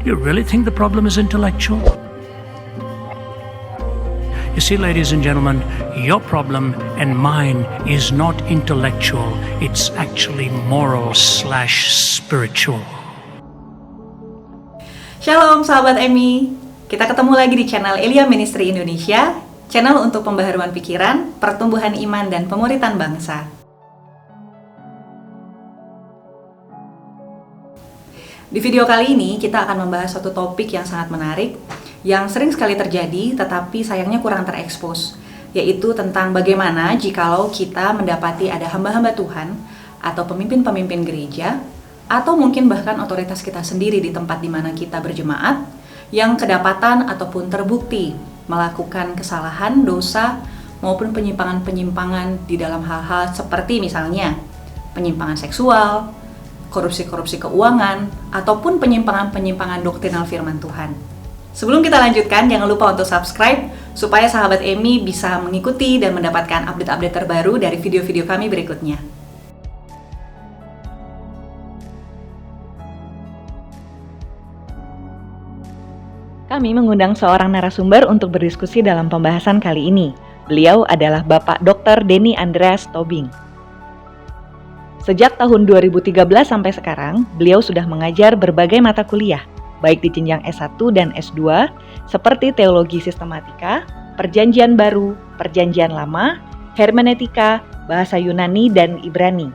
You really think the problem is intellectual? You see, ladies and gentlemen, your problem and mine is not intellectual. It's actually moral/spiritual. Shalom sahabat Emmy, kita ketemu lagi di channel Elia Ministry Indonesia, channel untuk pembaharuan pikiran, pertumbuhan iman, dan pemuritan bangsa. Di video kali ini kita akan membahas suatu topik yang sangat menarik, yang sering sekali terjadi tetapi sayangnya kurang terekspos, yaitu tentang bagaimana jikalau kita mendapati ada hamba-hamba Tuhan atau pemimpin-pemimpin gereja, atau mungkin bahkan otoritas kita sendiri di tempat di mana kita berjemaat, yang kedapatan ataupun terbukti melakukan kesalahan, dosa, maupun penyimpangan-penyimpangan di dalam hal-hal seperti misalnya penyimpangan seksual, korupsi-korupsi keuangan, ataupun penyimpangan-penyimpangan doktrinal firman Tuhan. Sebelum kita lanjutkan, jangan lupa untuk subscribe supaya sahabat Emmy bisa mengikuti dan mendapatkan update-update terbaru dari video-video kami berikutnya. Kami mengundang seorang narasumber untuk berdiskusi dalam pembahasan kali ini. Beliau adalah Bapak Dr. Denny Andreas Tobing. Sejak tahun 2013 sampai sekarang, beliau sudah mengajar berbagai mata kuliah, baik di jenjang S1 dan S2, seperti teologi sistematika, perjanjian baru, perjanjian lama, hermeneutika, bahasa Yunani, dan Ibrani.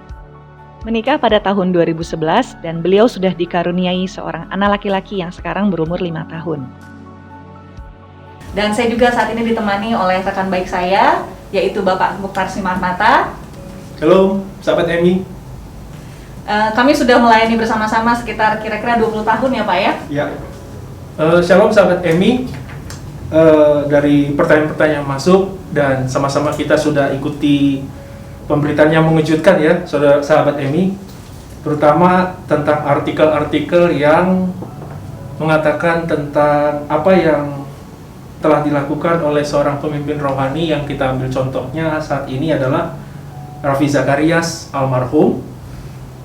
Menikah pada tahun 2011 dan beliau sudah dikaruniai seorang anak laki-laki yang sekarang berumur 5 tahun. Dan saya juga saat ini ditemani oleh rekan baik saya, yaitu Bapak Mukhtar Simarmata. Halo, sahabat Emmy. Kami sudah melayani bersama-sama sekitar kira-kira 20 tahun ya Pak ya? Ya. Shalom sahabat Emmy. Dari pertanyaan-pertanyaan yang masuk dan sama-sama kita sudah ikuti pemberitaan yang mengejutkan ya, sahabat Emmy, terutama tentang artikel-artikel yang mengatakan tentang apa yang telah dilakukan oleh seorang pemimpin rohani yang kita ambil contohnya saat ini adalah Raffi Zacharias almarhum,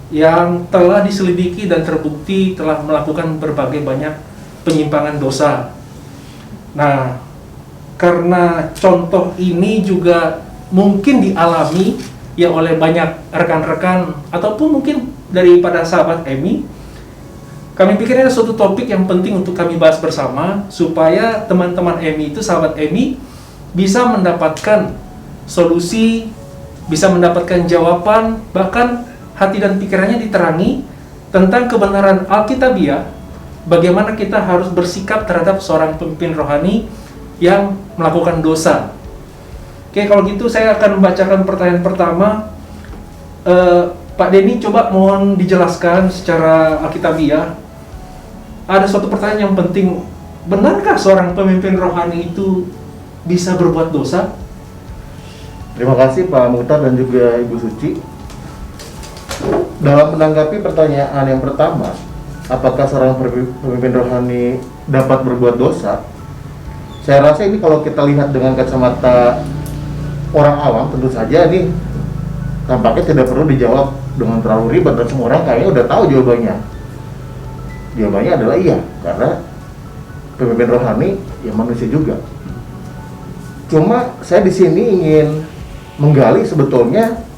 yang telah diselidiki dan terbukti telah melakukan berbagai banyak penyimpangan dosa. Nah, karena contoh ini juga mungkin dialami ya oleh banyak rekan-rekan ataupun mungkin daripada sahabat Emmy, kami pikir ini suatu topik yang penting untuk kami bahas bersama supaya teman-teman Emmy itu, sahabat Emmy, bisa mendapatkan solusi, bisa mendapatkan jawaban, bahkan hati dan pikirannya diterangi tentang kebenaran Alkitabiah, bagaimana kita harus bersikap terhadap seorang pemimpin rohani yang melakukan dosa. Oke, kalau gitu saya akan membacakan pertanyaan pertama. Pak Denny, coba mohon dijelaskan secara Alkitabiah. Ada suatu pertanyaan yang penting. Benarkah seorang pemimpin rohani itu bisa berbuat dosa? Terima kasih Pak Mukhtar dan juga Ibu Suci. Dalam menanggapi pertanyaan yang pertama, apakah seorang pemimpin rohani dapat berbuat dosa? Saya rasa ini kalau kita lihat dengan kacamata orang awam, tentu saja ini tampaknya tidak perlu dijawab dengan terlalu ribet dan semua orang kayaknya udah tahu jawabannya. Jawabannya adalah iya, karena pemimpin rohani ya manusia juga. Cuma saya di sini ingin menggali sebetulnya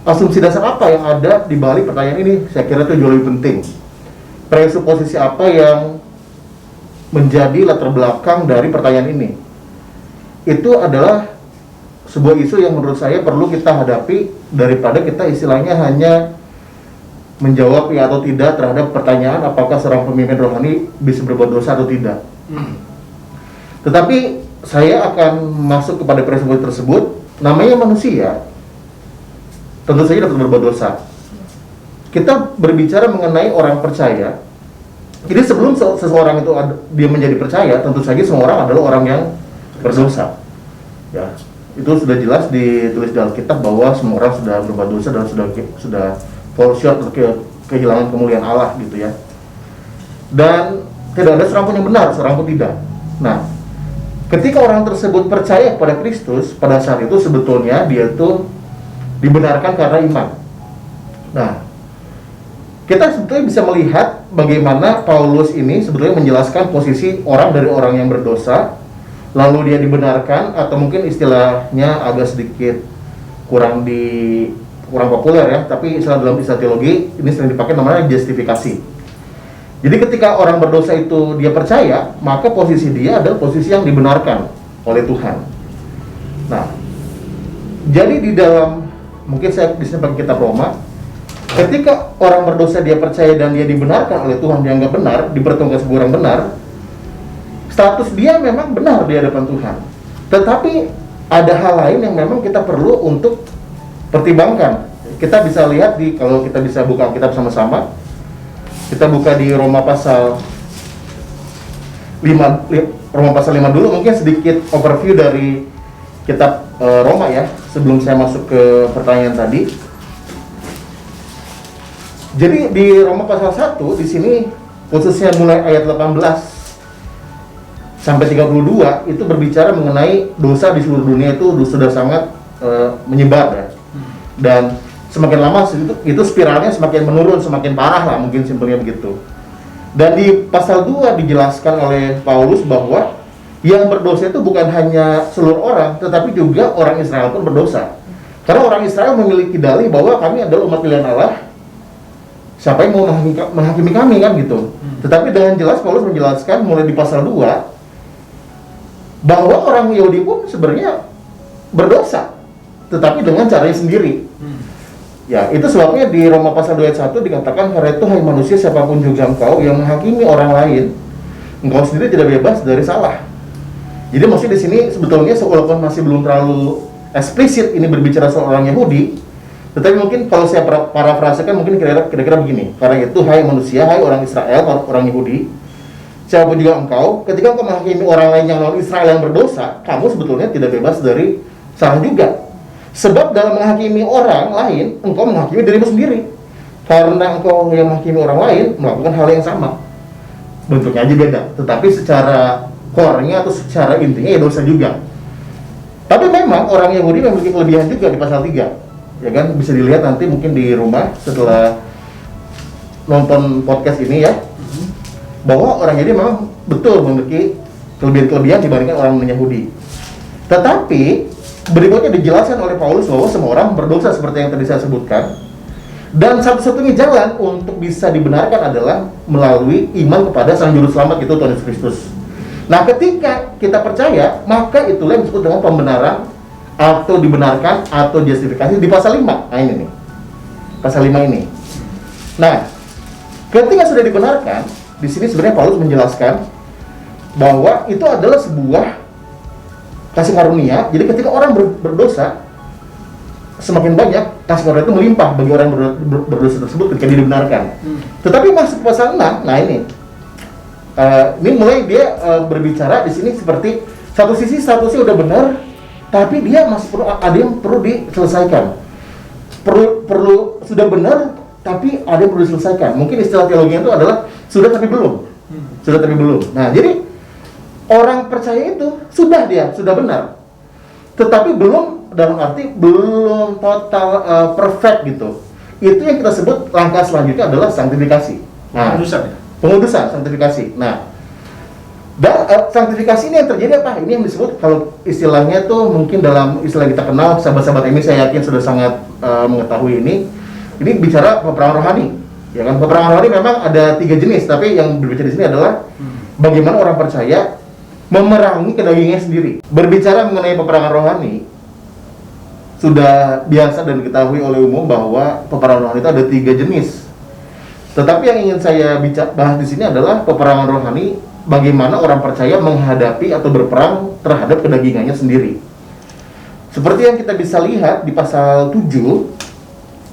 asumsi dasar apa yang ada di balik pertanyaan ini. Saya kira itu jauh lebih penting. Presuposisi apa yang menjadi latar belakang dari pertanyaan ini? Itu adalah sebuah isu yang menurut saya perlu kita hadapi daripada kita istilahnya hanya menjawab ya atau tidak terhadap pertanyaan apakah seorang pemimpin rohani bisa berbuat dosa atau tidak. Tetapi saya akan masuk kepada presuposisi tersebut. Namanya manusia, tentu saja dapat berbuat dosa. Kita berbicara mengenai orang percaya. Jadi sebelum seseorang itu dia menjadi percaya, tentu saja semua orang adalah orang yang berdosa. Ya, itu sudah jelas ditulis di Alkitab bahwa semua orang sudah berbuat dosa dan sudah fall short atau kehilangan kemuliaan Allah gitu ya. Dan tidak ada seorang pun yang benar, seorang pun tidak. Nah, ketika orang tersebut percaya kepada Kristus, pada saat itu sebetulnya dia itu dibenarkan karena iman. Nah, kita sebetulnya bisa melihat bagaimana Paulus ini sebetulnya menjelaskan posisi orang dari orang yang berdosa, lalu dia dibenarkan, atau mungkin istilahnya agak sedikit kurang populer ya, tapi istilah dalam istilah teologi ini sering dipakai namanya justifikasi. Jadi ketika orang berdosa itu dia percaya, maka posisi dia adalah posisi yang dibenarkan oleh Tuhan. Nah, jadi di dalam, mungkin saya di sini pakai kitab Roma, ketika orang berdosa dia percaya dan dia dibenarkan oleh Tuhan, dianggap benar, dipertemukan sebagai orang benar, status dia memang benar di hadapan Tuhan. Tetapi ada hal lain yang memang kita perlu untuk pertimbangkan. Kita bisa lihat kalau kita bisa buka kitab sama-sama, kita buka di Roma pasal 5 dulu, mungkin sedikit overview dari kitab Roma ya, sebelum saya masuk ke pertanyaan tadi. Jadi di Roma pasal 1 di sini khususnya mulai ayat 18 sampai 32 itu berbicara mengenai dosa di seluruh dunia itu sudah sangat menyebar ya. Dan semakin lama itu spiralnya semakin menurun, semakin parah lah, mungkin simpelnya begitu. Dan di pasal 2 dijelaskan oleh Paulus bahwa yang berdosa itu bukan hanya seluruh orang, tetapi juga orang Israel pun berdosa. Karena orang Israel memiliki dalih bahwa kami adalah umat pilihan Allah, siapa yang mau menghakimi kami kan gitu. Tetapi dengan jelas Paulus menjelaskan mulai di pasal 2 bahwa orang Yahudi pun sebenarnya berdosa, tetapi dengan caranya sendiri. Ya, itu sebabnya di Roma pasal 2 ayat 1 dikatakan, karena itu hai manusia siapapun juga engkau yang menghakimi orang lain, engkau sendiri tidak bebas dari salah. Jadi maksudnya di sini sebetulnya walaupun masih belum terlalu eksplisit ini berbicara soal orang Yahudi, tetapi mungkin kalau saya parafrasekan mungkin kira-kira begini. Karena itu hai manusia, hai orang Israel, orang Yahudi, siapapun juga engkau, ketika engkau menghakimi orang lain yang non Israel yang berdosa, kamu sebetulnya tidak bebas dari salah juga. Sebab dalam menghakimi orang lain, engkau menghakimi dirimu sendiri. Karena engkau yang menghakimi orang lain melakukan hal yang sama. Bentuknya aja beda, tetapi secara core-nya atau secara intinya ya dosa juga. Tapi memang orang Yahudi memiliki kelebihan juga di pasal 3. Ya kan, bisa dilihat nanti mungkin di rumah setelah nonton podcast ini ya. Bahwa orang Yahudi memang betul memiliki kelebihan-kelebihan dibandingkan orang non-Yahudi. Tetapi berikutnya dijelaskan oleh Paulus bahwa semua orang berdosa seperti yang tadi saya sebutkan. Dan satu-satunya jalan untuk bisa dibenarkan adalah melalui iman kepada Sang Juru Selamat, itu Tuhan Yesus Kristus. Nah, ketika kita percaya, maka itulah yang disebut dengan pembenaran atau dibenarkan atau justifikasi di pasal 5. Nah, ini nih. Pasal 5 ini. Nah, ketika sudah dibenarkan, di sini sebenarnya Paulus menjelaskan bahwa itu adalah sebuah kasih karunia. Jadi ketika orang berdosa, semakin banyak kasih karunia itu melimpah bagi orang berdosa tersebut ketika dia dibenarkan. Tetapi masuk pasal 6, nah ini mulai dia berbicara di sini seperti satu sisi statusnya udah benar, tapi dia masih perlu ada yang perlu diselesaikan. Perlu sudah benar, tapi ada yang perlu diselesaikan. Mungkin istilah teologinya itu adalah sudah tapi belum. Sudah tapi belum. Nah, jadi orang percaya itu sudah benar, tetapi belum, dalam arti belum total perfect gitu. Itu yang kita sebut langkah selanjutnya adalah sanktifikasi. Nah, pengudusan sanktifikasi. Nah, dan sanktifikasi ini yang terjadi apa? Ini yang disebut, kalau istilahnya tuh mungkin dalam istilah kita kenal, sahabat-sahabat ini saya yakin sudah sangat mengetahui ini. Ini bicara peperangan rohani. Ya kan, peperangan rohani memang ada 3 jenis, tapi yang berbicara di sini adalah bagaimana orang percaya memerangi kedagingnya sendiri. Berbicara mengenai peperangan rohani, sudah biasa dan diketahui oleh umum bahwa peperangan rohani itu ada 3 jenis. Tetapi yang ingin saya bahas di sini adalah peperangan rohani, bagaimana orang percaya menghadapi atau berperang terhadap kedagingannya sendiri. Seperti yang kita bisa lihat di pasal 7,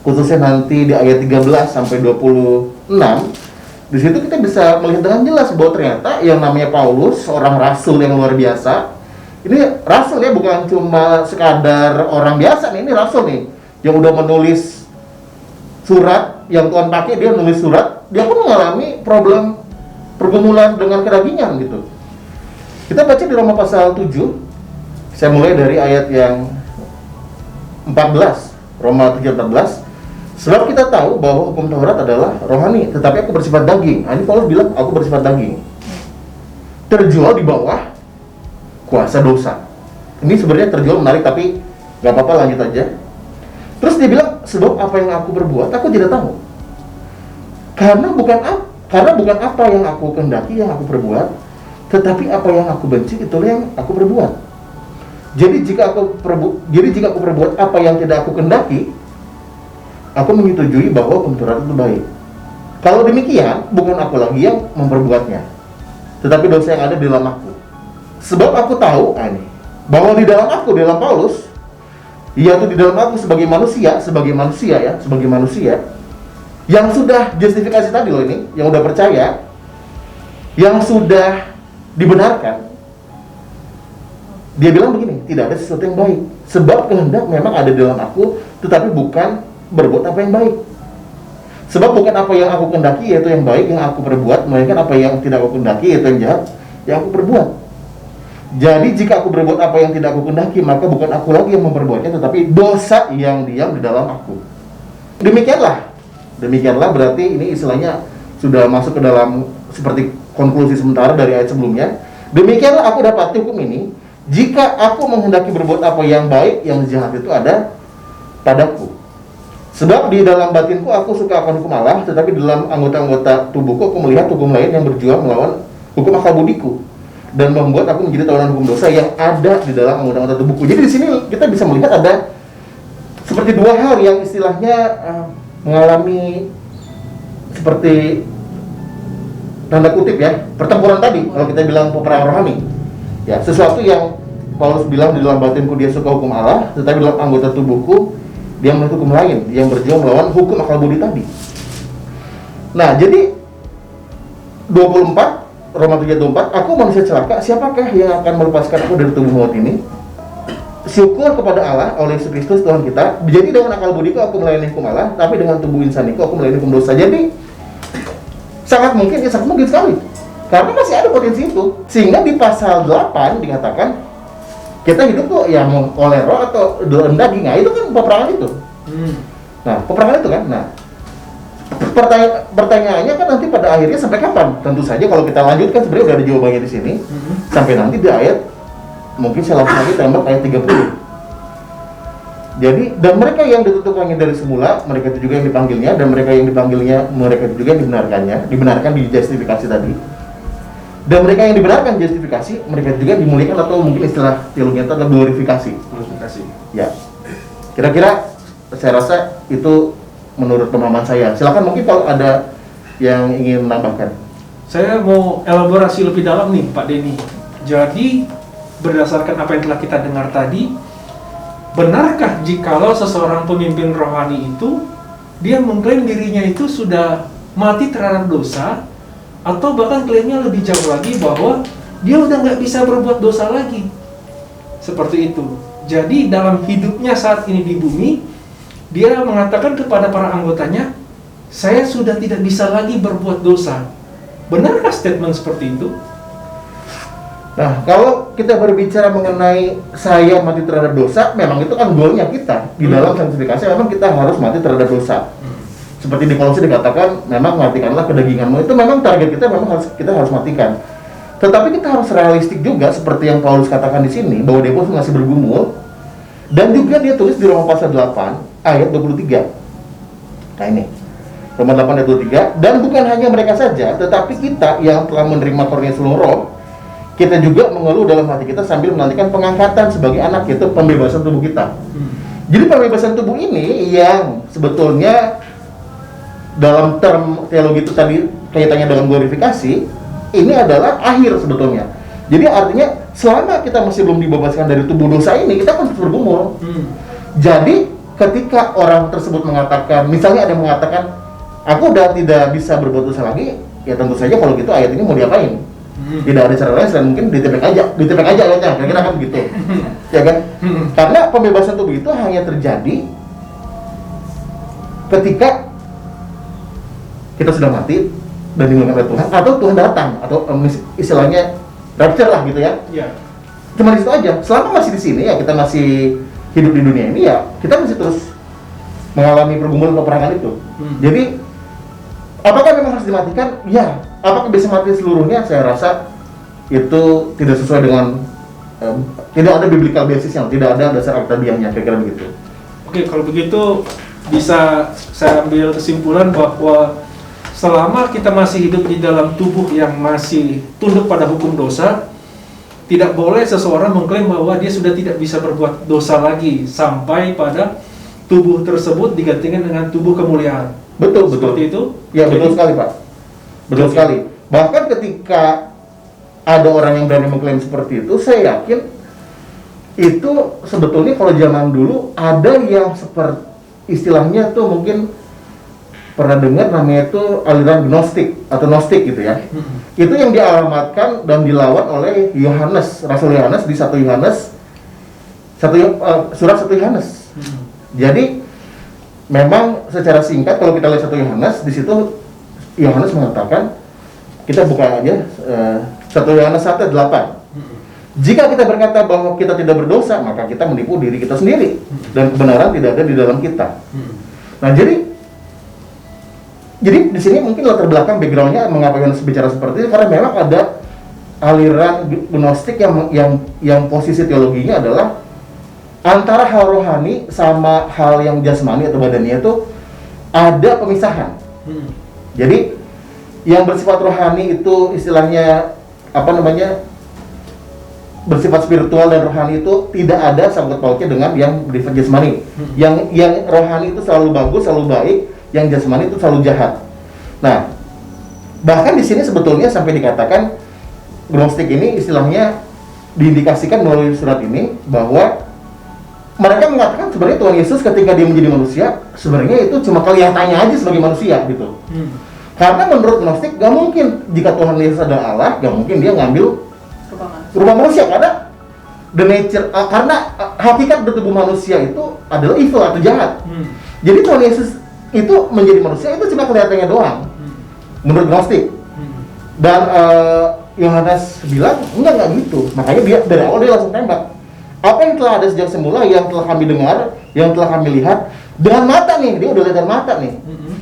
khususnya nanti di ayat 13 sampai 26. Di situ kita bisa melihat dengan jelas bahwa ternyata yang namanya Paulus, seorang rasul yang luar biasa. Ini rasul ya, bukan cuma sekadar orang biasa nih, ini rasul nih yang udah menulis surat yang Tuhan pakai, dia nulis surat, dia pun mengalami problem pergumulan dengan kedagingan gitu. Kita baca di Roma pasal 7. Saya mulai dari ayat yang 14. Roma 7:14. Sebab kita tahu bahwa hukum Taurat adalah rohani, tetapi aku bersifat daging. Nah, ini Paulus bilang aku bersifat daging, terjual di bawah kuasa dosa. Ini sebenarnya terjual menarik, tapi nggak apa-apa, lanjut aja. Terus dia bilang, sebab apa yang aku berbuat aku tidak tahu, karena bukan apa yang aku kehendaki yang aku perbuat, tetapi apa yang aku benci itulah yang aku perbuat. Jadi jika aku perbuat apa yang tidak aku kehendaki, aku menyetujui bahwa hukum Taurat itu baik. Kalau demikian, bukan aku lagi yang memperbuatnya, tetapi dosa yang ada di dalam aku. Sebab aku tahu bahwa di dalam aku, di dalam Paulus, yaitu di dalam aku sebagai manusia yang sudah justifikasi tadi loh ini, yang udah percaya, yang sudah dibenarkan. Dia bilang begini, tidak ada sesuatu yang baik. Sebab kehendak memang ada di dalam aku, tetapi bukan berbuat apa yang baik. Sebab bukan apa yang aku kehendaki yaitu yang baik yang aku perbuat, melainkan apa yang tidak aku kehendaki yaitu yang jahat yang aku perbuat. Jadi jika aku berbuat apa yang tidak aku kehendaki, maka bukan aku lagi yang memperbuatnya, tetapi dosa yang diam di dalam aku. Demikianlah berarti ini istilahnya sudah masuk ke dalam seperti konklusi sementara dari ayat sebelumnya. Demikianlah aku dapat hukum ini, jika aku menghendaki berbuat apa yang baik, yang jahat itu ada padaku. Sebab di dalam batinku aku suka akan hukum Allah, tetapi di dalam anggota-anggota tubuhku aku melihat hukum lain yang berjuang melawan hukum akal budiku, dan membuat aku menjadi tawanan hukum dosa yang ada di dalam anggota-anggota tubuhku. Jadi di sini kita bisa melihat ada seperti dua hal yang istilahnya mengalami seperti tanda kutip ya, pertempuran tadi kalau kita bilang peperangan rohani. Ya, sesuatu yang Paulus bilang di dalam batinku dia suka hukum Allah, tetapi dalam anggota tubuhku dia melihat hukum lain yang berjuang melawan hukum akal budi tadi. Nah, jadi 24 Roma 3:24, aku manusia celaka, siapakah yang akan melepaskan aku dari tubuh maut ini? Syukur kepada Allah oleh Yesus Kristus Tuhan kita. Jadi dengan akal budiku aku melayani hukum Allah, tapi dengan tubuh insaniku aku melayani hukum dosa. Jadi sangat mungkin sekali, karena masih ada potensi itu. Sehingga di pasal 8 dikatakan kita hidup tuh ya oleh roh atau dalam daging. Nah, itu kan peperangan itu. Nah, peperangan itu kan. Nah, pertanyaannya kan nanti pada akhirnya sampai kapan? Tentu saja kalau kita lanjutkan sebenarnya udah ada jawabannya di sini. Sampai nanti di ayat, mungkin saya langsung lagi tembak ayat 30. Jadi, dan mereka yang ditentukannya dari semula, mereka itu juga yang dipanggilnya, dan mereka yang dipanggilnya, mereka itu juga yang dibenarkan di justifikasi tadi. Dan mereka yang dibenarkan justifikasi, mereka juga dimuliakan, atau mungkin istilah teologinya itu adalah glorifikasi. Ya, kira-kira saya rasa itu menurut pemahaman saya. Silakan mungkin kalau ada yang ingin menambahkan. Saya mau elaborasi lebih dalam nih Pak Denny. Jadi berdasarkan apa yang telah kita dengar tadi, benarkah jikalau seseorang pemimpin rohani itu dia mengklaim dirinya itu sudah mati terhadap dosa, atau bahkan klaimnya lebih jauh lagi bahwa dia udah nggak bisa berbuat dosa lagi? Seperti itu. Jadi dalam hidupnya saat ini di bumi, dia mengatakan kepada para anggotanya, saya sudah tidak bisa lagi berbuat dosa. Benarkah statement seperti itu? Nah, kalau kita berbicara mengenai saya mati terhadap dosa, memang itu kan goalnya kita. Di dalam sanktifikasi memang kita harus mati terhadap dosa. Seperti di Kolose dikatakan, memang matikanlah kedaginganmu. Itu memang target kita, memang kita harus matikan. Tetapi kita harus realistik juga, seperti yang Paulus katakan di sini, bahwa dia pun masih bergumul. Dan juga dia tulis di Roma pasal 8 ayat 23. Nah ini, Roma 8 ayat 23. Dan bukan hanya mereka saja, tetapi kita yang telah menerima karunia sulung roh, kita juga mengeluh dalam hati kita sambil menantikan pengangkatan sebagai anak, yaitu pembebasan tubuh kita. Jadi pembebasan tubuh ini yang sebetulnya dalam term teologi itu tadi kaitannya dengan glorifikasi, ini adalah akhir sebetulnya. Jadi artinya selama kita masih belum dibebaskan dari tubuh dosa ini, kita akan terus bergumul. Jadi ketika orang tersebut mengatakan, misalnya ada yang mengatakan, aku udah tidak bisa berbuat dosa lagi, ya tentu saja kalau gitu ayat ini mau diapain? Tidak ada cara lain selain mungkin ditepek aja ayatnya, kira-kira kan begitu. Ya kan? Karena pembebasan tubuh itu hanya terjadi ketika kita sudah mati dan dimuliakan oleh Tuhan, atau Tuhan datang, atau istilahnya rapture lah gitu ya. Cuma di situ aja. Selama masih di sini ya, kita masih hidup di dunia ini ya, kita masih terus mengalami pergumulan peperangan itu. Jadi apakah memang harus dimatikan? Ya. Apakah bisa mati seluruhnya? Saya rasa itu tidak sesuai dengan tidak ada biblical basis, yang tidak ada dasar aktabiahnya, kira-kira begitu. Oke, kalau begitu bisa saya ambil kesimpulan bahwa selama kita masih hidup di dalam tubuh yang masih tunduk pada hukum dosa, tidak boleh seseorang mengklaim bahwa dia sudah tidak bisa berbuat dosa lagi sampai pada tubuh tersebut digantikan dengan tubuh kemuliaan. Betul. Seperti itu? Ya, betul sekali, Pak. Betul sekali. Bahkan ketika ada orang yang berani mengklaim seperti itu, saya yakin itu sebetulnya kalau zaman dulu ada yang seperti istilahnya tuh mungkin pernah dengar namanya itu aliran gnostik atau gnostik gitu ya. Itu yang dialamatkan dan dilawan oleh Yohanes, Rasul Yohanes di surat 1 Yohanes. Jadi memang secara singkat kalau kita lihat 1 Yohanes, di situ Yohanes mengatakan, kita buka aja 1 Yohanes 1:8. Jika kita berkata bahwa kita tidak berdosa, maka kita menipu diri kita sendiri dan kebenaran tidak ada di dalam kita. Nah, jadi di sini mungkin latar belakang backgroundnya mengapa Yohanes bicara seperti itu, karena memang ada aliran gnostik yang posisi teologinya adalah antara hal rohani sama hal yang jasmani atau badannya itu ada pemisahan. Jadi yang bersifat rohani itu istilahnya bersifat spiritual dan rohani itu tidak ada sangkut pautnya dengan yang bersifat jasmani. Yang rohani itu selalu bagus, selalu baik, yang jasmani itu selalu jahat. Nah, bahkan di sini sebetulnya sampai dikatakan gnostik ini istilahnya diindikasikan melalui surat ini bahwa mereka mengatakan sebenarnya Tuhan Yesus ketika dia menjadi manusia sebenarnya itu cuma kelihatannya aja sebagai manusia gitu. Karena menurut gnostik gak mungkin jika Tuhan Yesus adalah Allah, gak mungkin dia ngambil rumah manusia, karena the nature karena hakikat tubuh manusia itu adalah evil atau jahat. Jadi Tuhan Yesus itu menjadi manusia itu cuma kelihatannya doang menurut gnostik. Dan Yohanes bilang enggak gitu, makanya dia dari awal dia langsung tembak. Apa yang telah ada sejak semula, yang telah kami dengar, yang telah kami lihat dengan mata nih, dia udah lihat dengan mata nih,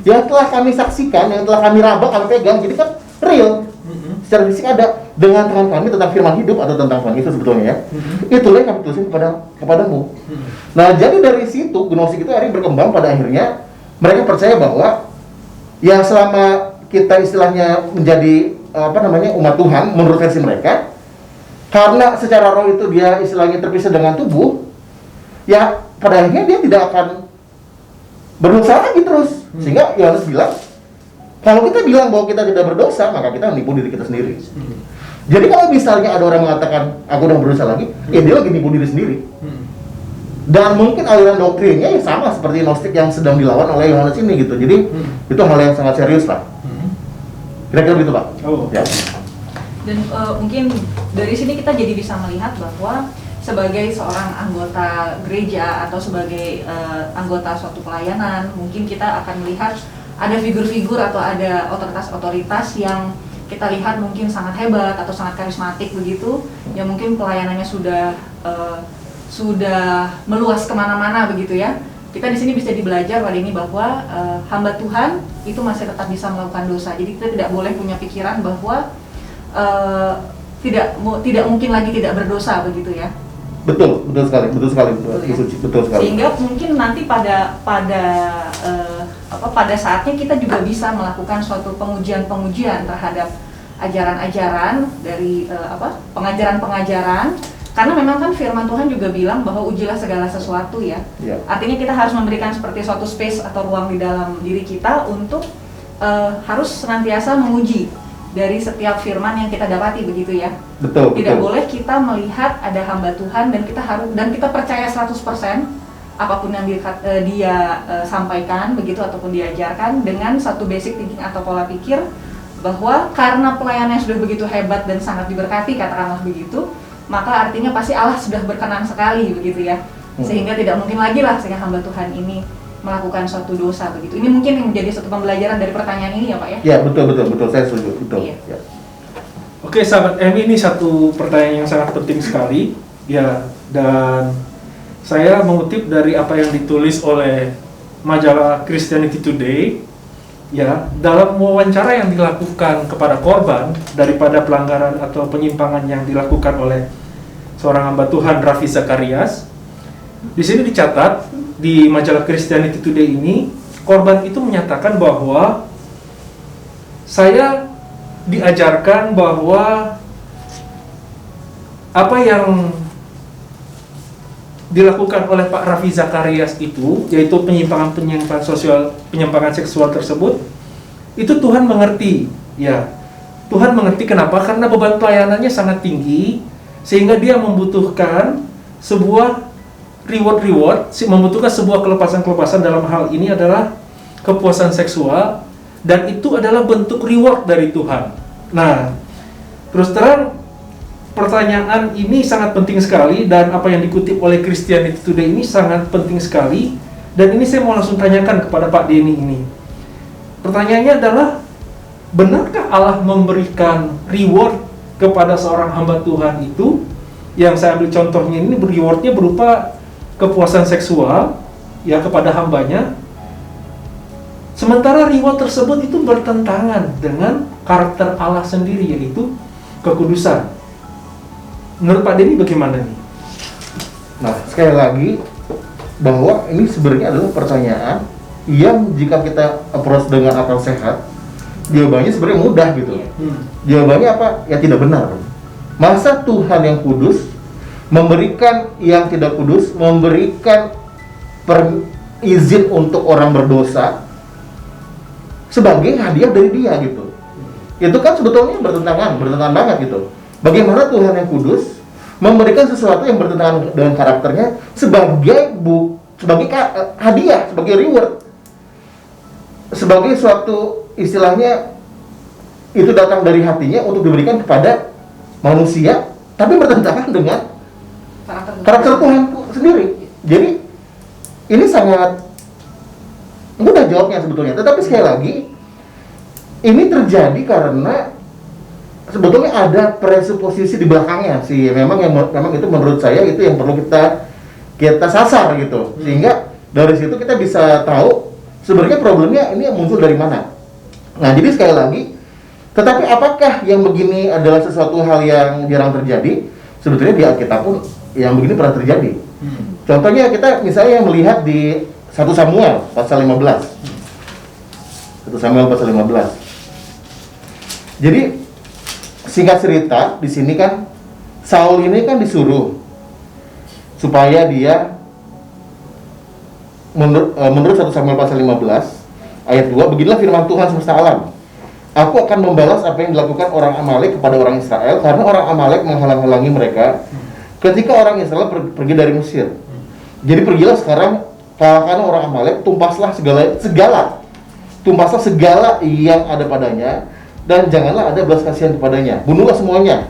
yang telah kami saksikan, yang telah kami raba, kami pegang, jadi kan real. Secara fisik ada dengan tangan kami tentang firman hidup atau tentang Tuhan Yesus sebetulnya ya. Itulah yang kami tulisin kepadamu. Nah, jadi dari situ gnostik itu akhirnya berkembang, pada akhirnya mereka percaya bahwa ya selama kita istilahnya menjadi umat Tuhan menurut versi mereka, karena secara roh itu dia istilahnya terpisah dengan tubuh, ya pada akhirnya dia tidak akan berdosa lagi terus. Sehingga Yohanes bilang, kalau kita bilang bahwa kita tidak berdosa, maka kita menipu diri kita sendiri. Jadi kalau misalnya ada orang mengatakan aku udah berdosa lagi, ya dia lagi nipu diri sendiri. Dan mungkin aliran doktrinnya ya sama seperti gnostik yang sedang dilawan oleh Yohanes ini gitu. Jadi itu hal yang sangat serius lah. Kira-kira begitu, Pak. Ya. Dan mungkin dari sini kita jadi bisa melihat bahwa sebagai seorang anggota gereja atau sebagai anggota suatu pelayanan, mungkin kita akan melihat ada figur-figur atau ada otoritas-otoritas yang kita lihat mungkin sangat hebat atau sangat karismatik begitu, yang mungkin pelayanannya sudah meluas kemana-mana begitu ya. Kita di sini bisa belajar pada ini bahwa hamba Tuhan itu masih tetap bisa melakukan dosa. Jadi kita tidak boleh punya pikiran bahwa tidak mungkin lagi tidak berdosa begitu ya. Betul sekali, betul sekali. Sehingga mungkin nanti pada saatnya kita juga bisa melakukan suatu pengujian terhadap ajaran-ajaran dari pengajaran-pengajaran, karena memang kan firman Tuhan juga bilang bahwa ujilah segala sesuatu ya. Artinya kita harus memberikan seperti suatu space atau ruang di dalam diri kita untuk harus senantiasa menguji dari setiap firman yang kita dapati begitu ya. Tidak boleh kita melihat ada hamba Tuhan dan kita percaya 100% apapun yang dia sampaikan begitu ataupun diajarkan dengan satu basic thinking atau pola pikir bahwa karena pelayanannya sudah begitu hebat dan sangat diberkati katakanlah begitu, maka artinya pasti Allah sudah berkenan sekali begitu ya. Sehingga tidak mungkin lagi lah sehingga hamba Tuhan ini melakukan suatu dosa begitu. Ini mungkin yang menjadi satu pembelajaran dari pertanyaan ini ya Pak ya? Ya betul, saya setuju, betul. Iya. Ya. Oke sahabat Emi, ini satu pertanyaan yang sangat penting sekali ya, dan saya mengutip dari apa yang ditulis oleh majalah Christianity Today, ya, dalam wawancara yang dilakukan kepada korban daripada pelanggaran atau penyimpangan yang dilakukan oleh seorang hamba Tuhan, Raffi Zacharias, di sini dicatat di majalah Christianity Today ini, korban itu menyatakan bahwa saya diajarkan bahwa apa yang dilakukan oleh Pak Raffi Zacharias itu, yaitu penyimpangan seksual tersebut, itu Tuhan mengerti, ya. Tuhan mengerti kenapa? Karena beban pelayanannya sangat tinggi, sehingga dia membutuhkan sebuah reward, membutuhkan sebuah kelepasan dalam hal ini adalah kepuasan seksual, dan itu adalah bentuk reward dari Tuhan. Nah, terus terang, pertanyaan ini sangat penting sekali, dan apa yang dikutip oleh Christianity Today ini sangat penting sekali, dan ini saya mau langsung tanyakan kepada Pak Denny ini. Pertanyaannya adalah, benarkah Allah memberikan reward kepada seorang hamba Tuhan itu? Yang saya ambil contohnya ini, rewardnya berupa kepuasan seksual, ya, kepada hambanya. Sementara reward tersebut itu bertentangan dengan karakter Allah sendiri, yaitu kekudusan. Menurut Pak Denny bagaimana nih? Nah, sekali lagi, bahwa ini sebenarnya adalah pertanyaan yang jika kita approach dengan akal sehat, jawabannya sebenarnya mudah gitu. Jawabannya apa? Ya tidak benar. Masa Tuhan yang kudus memberikan yang tidak kudus, memberikan izin untuk orang berdosa sebagai hadiah dari dia gitu. Itu kan sebetulnya bertentangan banget gitu. Bagaimana Tuhan yang kudus memberikan sesuatu yang bertentangan dengan karakternya sebagai hadiah, sebagai reward, sebagai suatu istilahnya itu datang dari hatinya untuk diberikan kepada manusia, tapi bertentangan dengan karakter Tuhan sendiri. Jadi ini sangat mudah jawabnya sebetulnya. Tetapi sekali lagi, ini terjadi karena sebetulnya ada presuposisi di belakangnya sih. Memang itu menurut saya itu yang perlu kita sasar gitu. Sehingga dari situ kita bisa tahu sebenarnya problemnya ini muncul dari mana. Nah, jadi sekali lagi, tetapi apakah yang begini adalah sesuatu hal yang jarang terjadi? Sebetulnya di Alkitab pun yang begini pernah terjadi. Contohnya kita misalnya melihat di 1 Samuel pasal 15. 1 Samuel pasal 15. Jadi singkat cerita, di sini kan Saul ini kan disuruh supaya dia menurut 1 Samuel pasal 15 ayat 2, beginilah firman Tuhan semesta alam. Aku akan membalas apa yang dilakukan orang Amalek kepada orang Israel, karena orang Amalek menghalang-halangi mereka ketika orang Israel pergi dari Mesir. Jadi pergilah sekarang, kalahkan orang Amalek, tumpaslah segala yang ada padanya, dan janganlah ada belas kasihan kepadanya. Bunuhlah semuanya,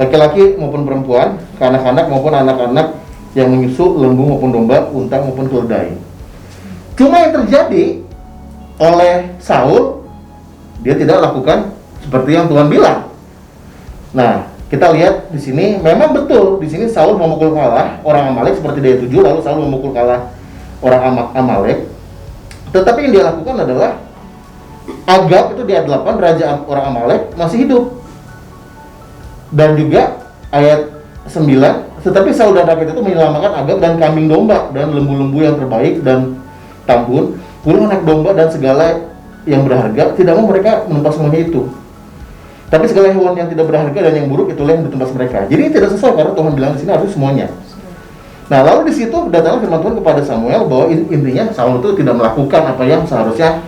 laki-laki maupun perempuan, kanak-kanak maupun anak-anak yang menyusu, lembu maupun domba, unta maupun keledai. Cuma yang terjadi oleh Saul, dia tidak lakukan seperti yang Tuhan bilang. Nah, kita lihat di sini memang betul, di sini Saul memukul kalah orang Amalek seperti di ayat 7, lalu Saul memukul kalah orang Amalek. Tetapi yang dia lakukan adalah Agag itu di ayat 8, raja orang Amalek masih hidup. Dan juga ayat 9, tetapi Saul dan rakyat itu menyelamatkan Agag dan kambing domba dan lembu-lembu yang terbaik dan tambun, puluh anak domba dan segala yang berharga. Tidak mau mereka menumpas semuanya itu, tapi segala hewan yang tidak berharga dan yang buruk itulah yang ditumpas mereka. Jadi tidak sesuai karena Tuhan bilang di sini harus semuanya. Nah, lalu di situ datanglah firman Tuhan kepada Samuel bahwa intinya Saul itu tidak melakukan apa yang seharusnya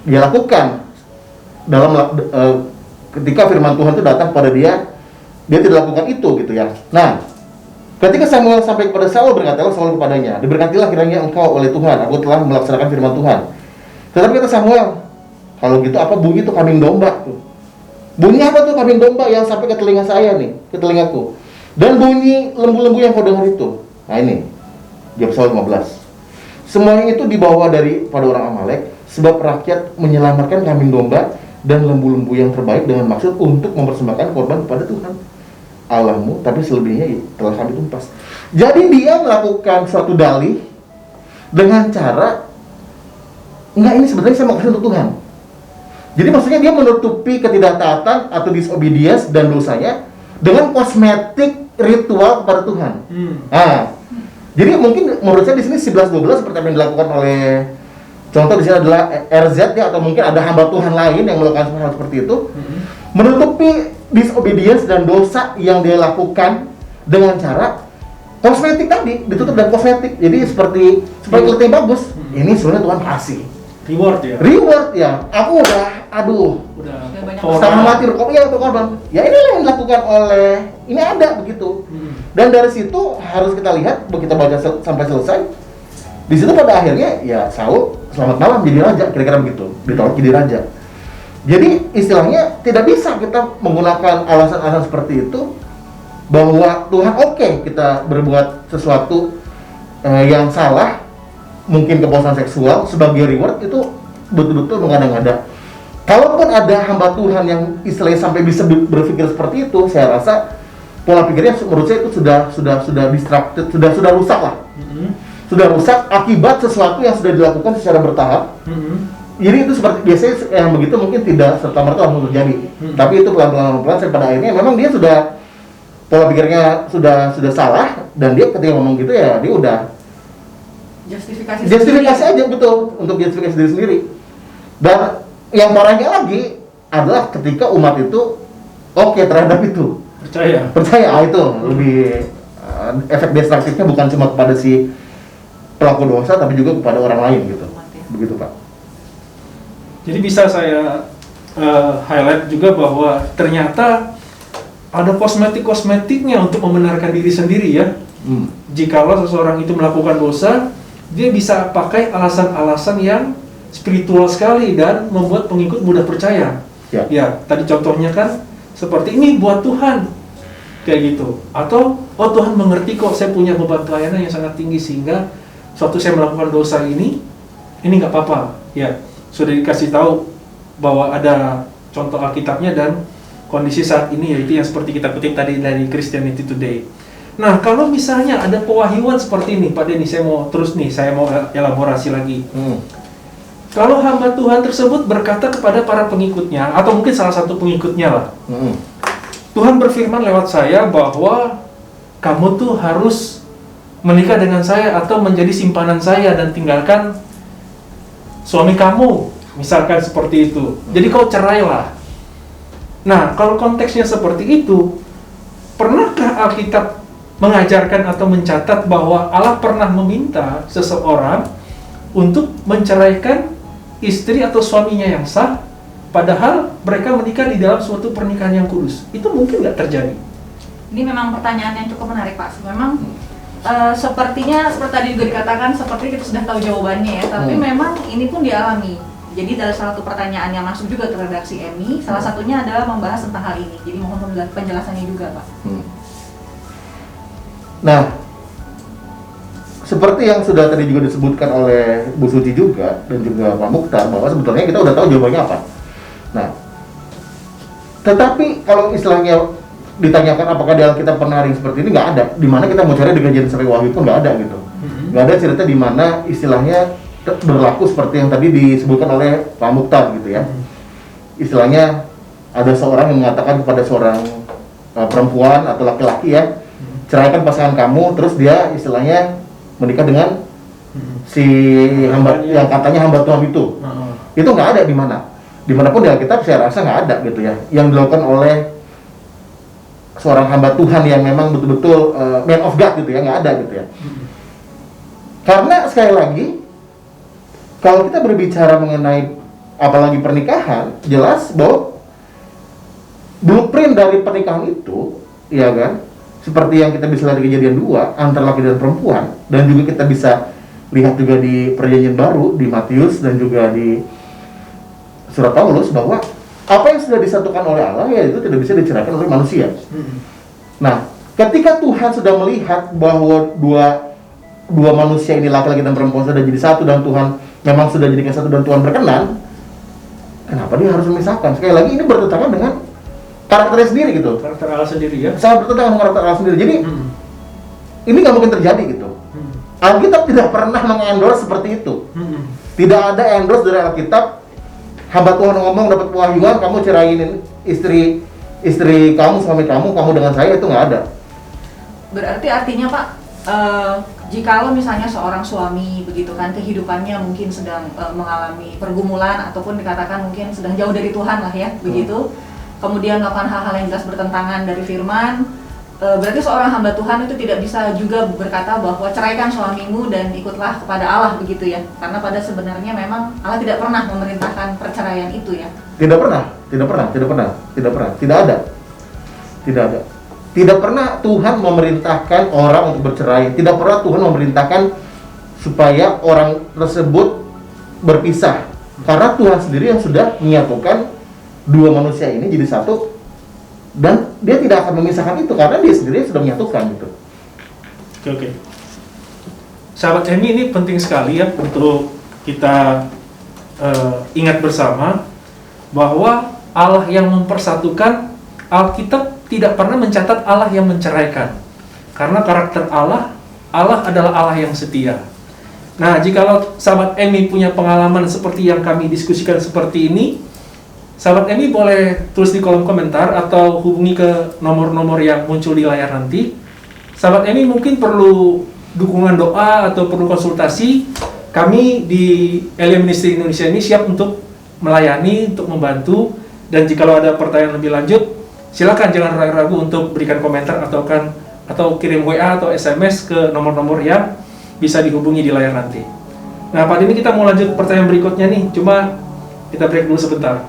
dia lakukan dalam ketika firman Tuhan itu datang kepada dia tidak lakukan itu gitu ya. Nah, ketika Samuel sampai kepada Saul, berkatalah Saul kepadanya, diberkatilah kiranya engkau oleh Tuhan, aku telah melaksanakan firman Tuhan. Tetapi kata Samuel, kalau gitu apa bunyi itu kambing domba tuh? Bunyi apa tuh kambing domba yang sampai ke telinga saya nih, ke telingaku? Dan bunyi lembu-lembu yang kau dengar itu. Nah ini, di Pasal 15. Semuanya itu dibawa pada orang Amalek, sebab rakyat menyelamatkan kambing domba dan lembu-lembu yang terbaik dengan maksud untuk mempersembahkan korban kepada Tuhan Allahmu, tapi selebihnya telah kami tumpas. Jadi dia melakukan suatu dalih dengan cara enggak, ini sebenarnya saya mau kasih untuk Tuhan. Jadi maksudnya dia menutupi ketidaktaatan atau disobedience dan dosanya dengan kosmetik ritual kepada Tuhan. Nah, jadi mungkin menurut saya di sini 11-12 seperti yang dilakukan oleh contoh di sini adalah RZ ya, atau mungkin ada hamba Tuhan lain yang melakukan hal seperti itu, menutupi disobedience dan dosa yang dia lakukan dengan cara kosmetik tadi, ditutup dengan kosmetik. Jadi seperti supaya kelihatan bagus. Ini sebenarnya Tuhan kasih reward ya. Aku udah udah banyak setengah mati berkorban ya untuk korban. Ya ini yang dilakukan oleh ini ada begitu. Dan dari situ harus kita lihat, kita baca sampai selesai. Di situ pada akhirnya ya Saul selamat malam jadi raja, kira-kira begitu. Ditolak jadi raja. Jadi istilahnya tidak bisa kita menggunakan alasan-alasan seperti itu bahwa Tuhan oke, kita berbuat sesuatu yang salah, mungkin kepuasan seksual sebagai reward, itu betul-betul mengada-ngada. Kalaupun ada hamba Tuhan yang istilahnya sampai bisa berpikir seperti itu, saya rasa pola pikirnya menurut saya itu sudah distracted, sudah rusak lah. Sudah rusak akibat sesuatu yang sudah dilakukan secara bertahap. Jadi itu seperti biasanya yang begitu mungkin tidak serta-merta langsung terjadi. Tapi itu pelan-pelan sampai pada akhirnya memang dia sudah pola pikirnya sudah salah, dan dia ketika ngomong gitu ya dia udah justifikasi aja, betul, untuk justifikasi diri sendiri. Dan yang parahnya lagi adalah ketika umat itu oke terhadap itu, percaya itu lebih efek destruktifnya bukan cuma kepada si pelaku dosa tapi juga kepada orang lain gitu. Begitu Pak. Jadi bisa saya highlight juga bahwa ternyata ada kosmetiknya untuk membenarkan diri sendiri ya. Jikalau seseorang itu melakukan dosa, dia bisa pakai alasan-alasan yang spiritual sekali dan membuat pengikut mudah percaya. Ya, tadi contohnya kan seperti ini buat Tuhan, kayak gitu. Atau oh Tuhan mengerti kok saya punya beban pelayanan yang sangat tinggi sehingga suatu saya melakukan dosa ini nggak apa-apa. Ya, sudah dikasih tahu bahwa ada contoh Alkitabnya dan kondisi saat ini, yaitu yang seperti kita kutip tadi dari Christianity Today. Nah, kalau misalnya ada pewahyuan seperti ini, Pak Denny, saya mau elaborasi lagi. Kalau hamba Tuhan tersebut berkata kepada para pengikutnya, atau mungkin salah satu pengikutnya lah, Tuhan berfirman lewat saya bahwa kamu tuh harus menikah dengan saya atau menjadi simpanan saya dan tinggalkan suami kamu, misalkan seperti itu. Jadi kau cerailah. Nah, kalau konteksnya seperti itu, pernahkah Alkitab mengajarkan atau mencatat bahwa Allah pernah meminta seseorang untuk menceraikan istri atau suaminya yang sah, padahal mereka menikah di dalam suatu pernikahan yang kudus? Itu mungkin nggak terjadi. Ini memang pertanyaan yang cukup menarik Pak. Memang sepertinya seperti tadi juga dikatakan, seperti kita sudah tahu jawabannya ya, tapi memang ini pun dialami. Jadi dari salah satu pertanyaan yang masuk juga ke redaksi EMI, salah satunya adalah membahas tentang hal ini. Jadi mohon penjelasannya juga Pak. Nah, seperti yang sudah tadi juga disebutkan oleh Bu Suci juga dan juga Pak Mukhtar, bahwa sebetulnya kita udah tahu jawabannya apa. Nah, tetapi kalau istilahnya ditanyakan apakah di Alkitab pernah hari seperti ini, nggak ada. Dimana kita mau cari di Kajian sampai Wahyu pun nggak ada gitu. Nggak ada cerita di mana istilahnya berlaku seperti yang tadi disebutkan oleh Pak Mukhtar gitu ya. Istilahnya ada seorang yang mengatakan kepada seorang perempuan atau laki-laki ya, ceraikan pasangan kamu, terus dia istilahnya menikah dengan si hamba yang katanya hamba Tuhan itu. Itu nggak ada di mana. Dimanapun di Alkitab saya rasa nggak ada gitu ya. Yang dilakukan oleh seorang hamba Tuhan yang memang betul-betul man of God gitu ya, nggak ada gitu ya. Karena sekali lagi, kalau kita berbicara mengenai apalagi pernikahan, jelas bahwa blueprint dari pernikahan itu, ya kan, seperti yang kita bisa lihat di Kejadian 2 antara laki dan perempuan, dan juga kita bisa lihat juga di Perjanjian Baru di Matius dan juga di Surat Paulus, bahwa apa yang sudah disatukan oleh Allah ya itu tidak bisa diceraikan oleh manusia. Nah, ketika Tuhan sudah melihat bahwa dua manusia ini, laki-laki dan perempuan, sudah jadi satu dan Tuhan memang sudah jadikan satu dan Tuhan berkenan, kenapa dia harus memisahkan? Sekali lagi ini bertentangan dengan karakternya sendiri gitu. Karakter Allah sendiri ya. Sangat bertentangan dengan karakter Allah sendiri. Jadi ini nggak mungkin terjadi gitu. Alkitab tidak pernah mengendorse seperti itu. Tidak ada endorse dari Alkitab, hamba Tuhan ngomong dapat pewahyuan, kamu ceraiin istri kamu, suami kamu dengan saya, itu nggak ada. Berarti artinya Pak, jikalau misalnya seorang suami begitu kan kehidupannya mungkin sedang mengalami pergumulan ataupun dikatakan mungkin sedang jauh dari Tuhan lah ya, begitu. Kemudian melakukan hal-hal yang jelas bertentangan dari firman, berarti seorang hamba Tuhan itu tidak bisa juga berkata bahwa ceraikan suamimu dan ikutlah kepada Allah begitu ya. Karena pada sebenarnya memang Allah tidak pernah memerintahkan perceraian itu ya. Tidak ada. Tidak pernah Tuhan memerintahkan orang untuk bercerai. Tidak pernah Tuhan memerintahkan supaya orang tersebut berpisah. Karena Tuhan sendiri yang sudah menyatukan dua manusia ini jadi satu, dan dia tidak akan memisahkan itu karena dia sendiri sudah menyatukan gitu. Oke. Sahabat Emi, ini penting sekali ya untuk kita ingat bersama bahwa Allah yang mempersatukan, Alkitab tidak pernah mencatat Allah yang menceraikan. Karena karakter Allah adalah Allah yang setia. Nah, jikalau sahabat Emi punya pengalaman seperti yang kami diskusikan seperti ini, sahabat Emi boleh tulis di kolom komentar atau hubungi ke nomor-nomor yang muncul di layar nanti. Sahabat Emi mungkin perlu dukungan doa atau perlu konsultasi. Kami di Elia Ministry Indonesia ini siap untuk melayani, untuk membantu. Dan jikalau ada pertanyaan lebih lanjut, silakan jangan ragu-ragu untuk berikan komentar atau kirim WA atau SMS ke nomor-nomor yang bisa dihubungi di layar nanti. Nah, pada ini kita mau lanjut pertanyaan berikutnya nih, cuma kita break dulu sebentar.